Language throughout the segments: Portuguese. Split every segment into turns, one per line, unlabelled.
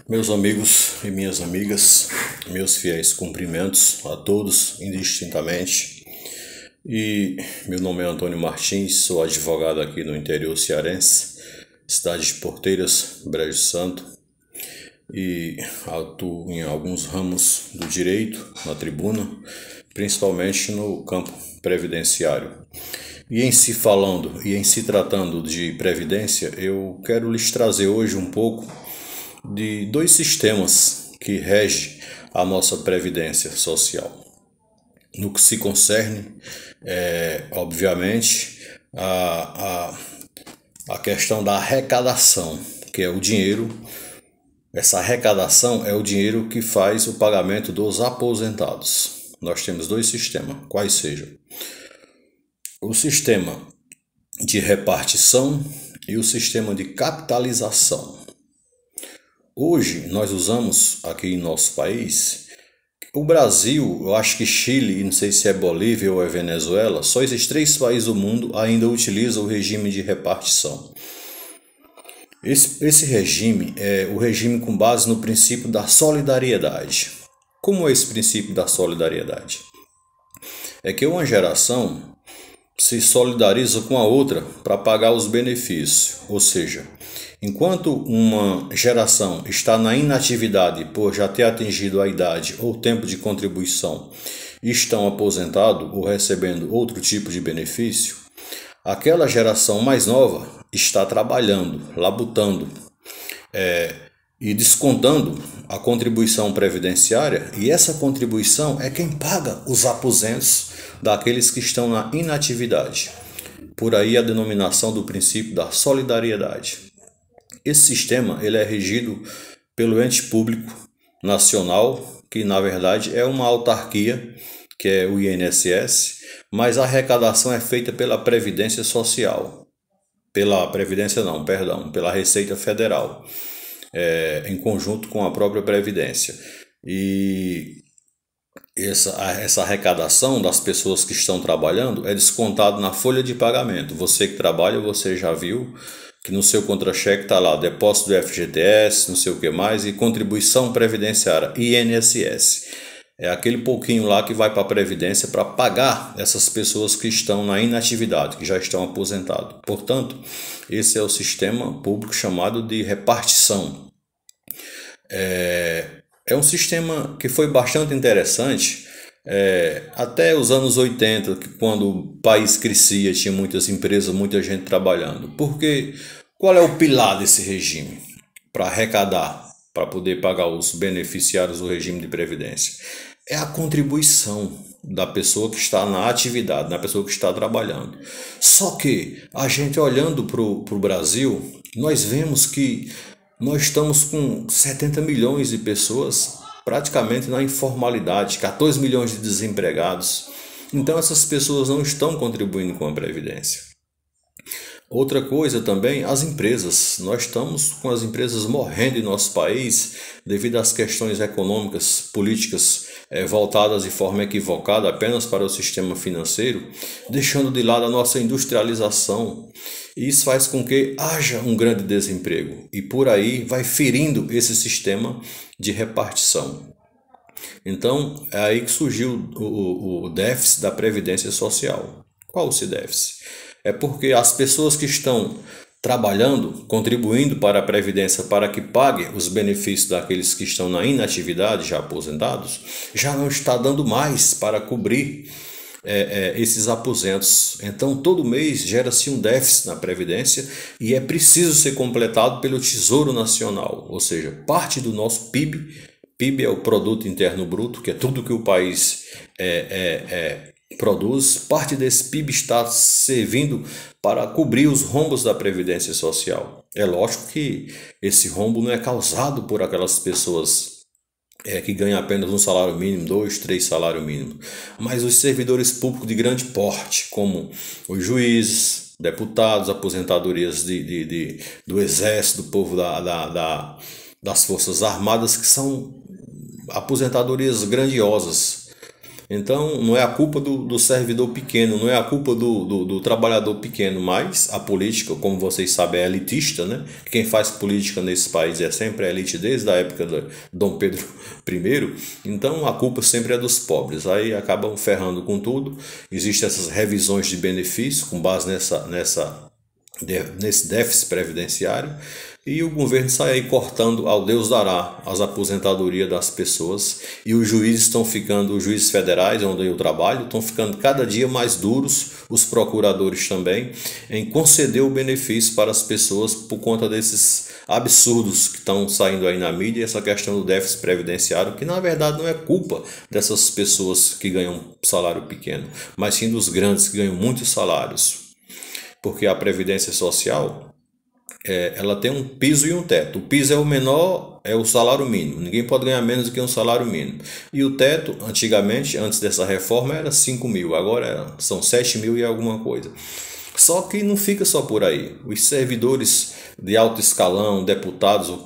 Meus amigos e minhas amigas, meus fiéis cumprimentos a todos indistintamente. E meu nome é Antônio Martins, sou advogado aqui no interior cearense, cidade de Porteiras, Brejo Santo, e atuo em alguns ramos do direito na tribuna, principalmente no campo previdenciário. E em se falando e em se tratando de previdência, eu quero lhes trazer hoje um pouco de dois sistemas que regem a nossa previdência social. No que se concerne, obviamente, a questão da arrecadação, que é o dinheiro. Essa arrecadação é o dinheiro que faz o pagamento dos aposentados. Nós temos dois sistemas, quais sejam o sistema de repartição e o sistema de capitalização. Hoje nós usamos aqui em nosso país, o Brasil, eu acho que Chile, não sei se é Bolívia ou é Venezuela, só esses três países do mundo ainda utilizam o regime de repartição. Esse regime é o regime com base no princípio da solidariedade. Como é esse princípio da solidariedade? É que uma geração se solidariza com a outra para pagar os benefícios, ou seja, enquanto uma geração está na inatividade por já ter atingido a idade ou tempo de contribuição e estão aposentados ou recebendo outro tipo de benefício, aquela geração mais nova está trabalhando, labutando e descontando a contribuição previdenciária, e essa contribuição é quem paga os aposentos daqueles que estão na inatividade. Por aí a denominação do princípio da solidariedade. Esse sistema ele é regido pelo ente público nacional, que na verdade é uma autarquia, que é o INSS, mas a arrecadação é feita pela Previdência Social. Pela Receita Federal, em conjunto com a própria Previdência. E essa arrecadação das pessoas que estão trabalhando é descontado na folha de pagamento. Você que trabalha, você já viu que no seu contra-cheque está lá depósito do FGTS, não sei o que mais, e contribuição previdenciária, INSS. É aquele pouquinho lá que vai para a Previdência para pagar essas pessoas que estão na inatividade, que já estão aposentados. Portanto, esse é o sistema público chamado de repartição. É um sistema que foi bastante interessante até os anos 80, quando o país crescia, tinha muitas empresas, muita gente trabalhando. Porque qual é o pilar desse regime? Para arrecadar, para poder pagar os beneficiários do regime de previdência. É a contribuição da pessoa que está na atividade, da pessoa que está trabalhando. Só que a gente olhando para o Brasil, nós vemos que nós estamos com 70 milhões de pessoas praticamente na informalidade, 14 milhões de desempregados. Então essas pessoas não estão contribuindo com a Previdência. Outra coisa também, as empresas. Nós estamos com as empresas morrendo em nosso país devido às questões econômicas, políticas voltadas de forma equivocada apenas para o sistema financeiro, deixando de lado a nossa industrialização. E isso faz com que haja um grande desemprego e por aí vai ferindo esse sistema de repartição. Então é aí que surgiu o déficit da Previdência Social. Qual esse déficit? É porque as pessoas que estão trabalhando, contribuindo para a Previdência para que pague os benefícios daqueles que estão na inatividade, já aposentados, já não está dando mais para cobrir esses aposentos. Então todo mês gera-se um déficit na Previdência e é preciso ser completado pelo Tesouro Nacional, ou seja, parte do nosso PIB é o Produto Interno Bruto, que é tudo que o país produz. Parte desse PIB está servindo para cobrir os rombos da Previdência Social. É lógico que esse rombo não é causado por aquelas pessoas que ganham apenas um salário mínimo, 2, 3 salários mínimos, mas os servidores públicos de grande porte, como os juízes, deputados, aposentadorias do Exército, do povo das Forças Armadas, que são aposentadorias grandiosas. Então, não é a culpa do servidor pequeno, não é a culpa do trabalhador pequeno, mas a política, como vocês sabem, é elitista, né? Quem faz política nesse país é sempre a elite desde a época de Dom Pedro I. Então, a culpa sempre é dos pobres. Aí acabam ferrando com tudo. Existem essas revisões de benefícios com base nesse déficit previdenciário, e o governo sai aí cortando ao Deus dará as aposentadorias das pessoas, e os juízes estão ficando, os juízes federais, onde eu trabalho, estão ficando cada dia mais duros, os procuradores também, em conceder o benefício para as pessoas por conta desses absurdos que estão saindo aí na mídia, essa questão do déficit previdenciário, que na verdade não é culpa dessas pessoas que ganham salário pequeno, mas sim dos grandes que ganham muitos salários. Porque a Previdência Social, ela tem um piso e um teto. O piso é o menor, é o salário mínimo. Ninguém pode ganhar menos do que um salário mínimo. E o teto, antigamente, antes dessa reforma, era 5 mil. Agora são 7 mil e alguma coisa. Só que não fica só por aí. Os servidores de alto escalão, deputados,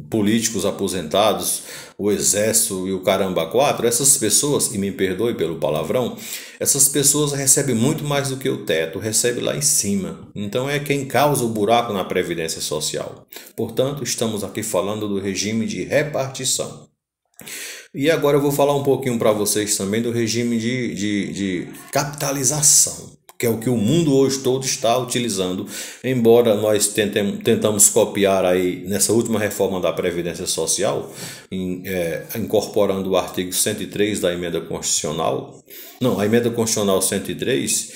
políticos aposentados, o exército e o caramba quatro, essas pessoas, e me perdoe pelo palavrão, essas pessoas recebem muito mais do que o teto, recebe lá em cima. Então é quem causa o buraco na Previdência Social. Portanto, estamos aqui falando do regime de repartição. E agora eu vou falar um pouquinho para vocês também do regime de capitalização, que é o que o mundo hoje todo está utilizando, embora nós tentamos copiar aí nessa última reforma da Previdência Social, incorporando o artigo 103 da Emenda Constitucional, não, a Emenda Constitucional 103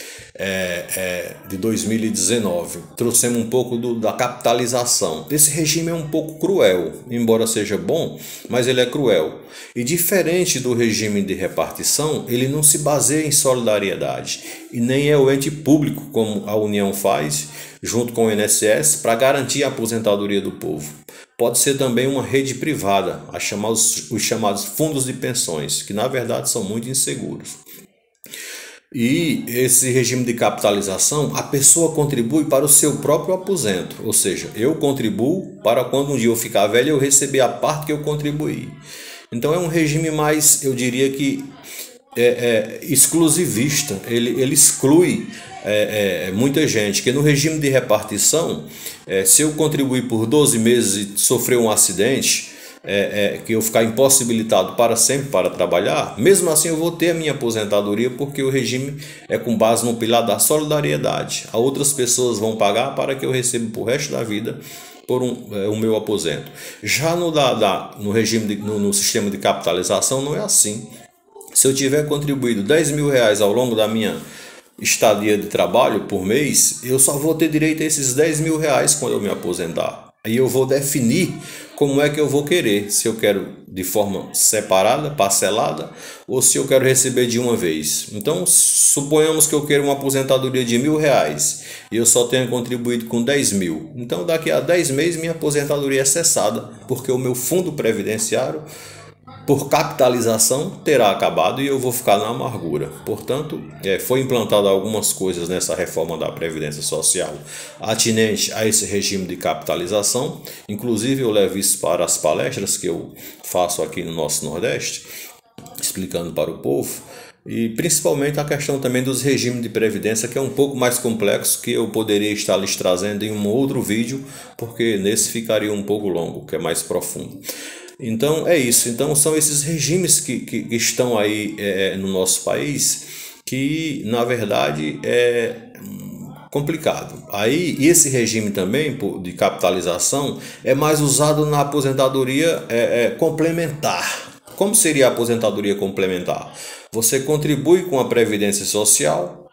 de 2019, trouxemos um pouco da capitalização. Esse regime é um pouco cruel, embora seja bom, mas ele é cruel. E diferente do regime de repartição, ele não se baseia em solidariedade e nem é o ente público, como a União faz, junto com o INSS, para garantir a aposentadoria do povo. Pode ser também uma rede privada, os chamados fundos de pensões, que na verdade são muito inseguros. E esse regime de capitalização, a pessoa contribui para o seu próprio aposento, ou seja, eu contribuo para quando um dia eu ficar velho eu receber a parte que eu contribuí. Então é um regime mais, eu diria que exclusivista, ele exclui muita gente, que no regime de repartição, se eu contribuir por 12 meses e sofrer um acidente, que eu ficar impossibilitado para sempre para trabalhar, mesmo assim eu vou ter a minha aposentadoria, porque o regime é com base no pilar da solidariedade. A outras pessoas vão pagar para que eu receba por resto da vida por o meu aposento. Já no regime no sistema de capitalização não é assim. Se eu tiver contribuído 10 mil reais ao longo da minha estadia de trabalho por mês, eu só vou ter direito a esses 10 mil reais quando eu me aposentar. Aí eu vou definir como é que eu vou querer, se eu quero de forma separada, parcelada, ou se eu quero receber de uma vez. Então, suponhamos que eu quero uma aposentadoria de R$1.000 e eu só tenho contribuído com 10 mil. Então, daqui a 10 meses, minha aposentadoria é cessada, porque o meu fundo previdenciário, por capitalização, terá acabado e eu vou ficar na amargura. Portanto, foi implantada algumas coisas nessa reforma da Previdência Social atinente a esse regime de capitalização. Inclusive, eu levo isso para as palestras que eu faço aqui no nosso Nordeste, explicando para o povo. E principalmente a questão também dos regimes de previdência, que é um pouco mais complexo, que eu poderia estar lhes trazendo em um outro vídeo, porque nesse ficaria um pouco longo, que é mais profundo. Então é isso, então são esses regimes que estão aí no nosso país, que na verdade é complicado. Aí, e esse regime também de capitalização é mais usado na aposentadoria complementar. Como seria a aposentadoria complementar? Você contribui com a Previdência Social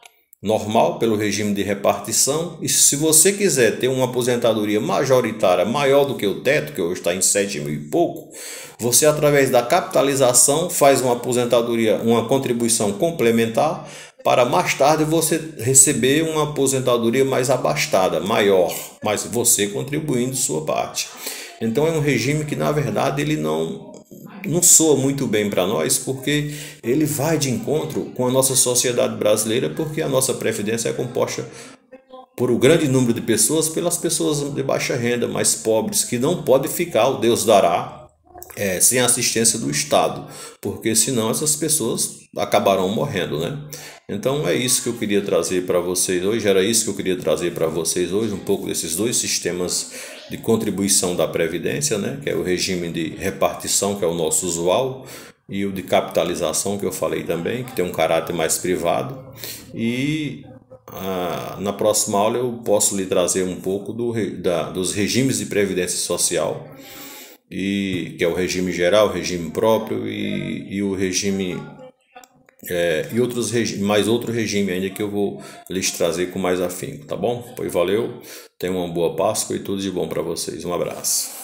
normal, pelo regime de repartição, e se você quiser ter uma aposentadoria majoritária maior do que o teto, que hoje está em 7 mil e pouco, você, através da capitalização, faz uma aposentadoria, uma contribuição complementar, para mais tarde você receber uma aposentadoria mais abastada, maior, mas você contribuindo sua parte. Então é um regime que, na verdade, ele não soa muito bem para nós, porque ele vai de encontro com a nossa sociedade brasileira, porque a nossa previdência é composta por um grande número de pessoas, pelas pessoas de baixa renda, mais pobres, que não podem ficar, o Deus dará, sem assistência do Estado, porque senão essas pessoas acabarão morrendo, né? Então é isso que eu queria trazer para vocês hoje, era isso que eu queria trazer para vocês hoje, um pouco desses dois sistemas de contribuição da Previdência, né? Que é o regime de repartição, que é o nosso usual, e o de capitalização, que eu falei também, que tem um caráter mais privado. E na próxima aula eu posso lhe trazer um pouco dos regimes de previdência social, que é o regime geral, o regime próprio e o regime e mais outro regime ainda que eu vou lhes trazer com mais afinco, tá bom? Pois valeu, tenham uma boa Páscoa e tudo de bom para vocês. Um abraço.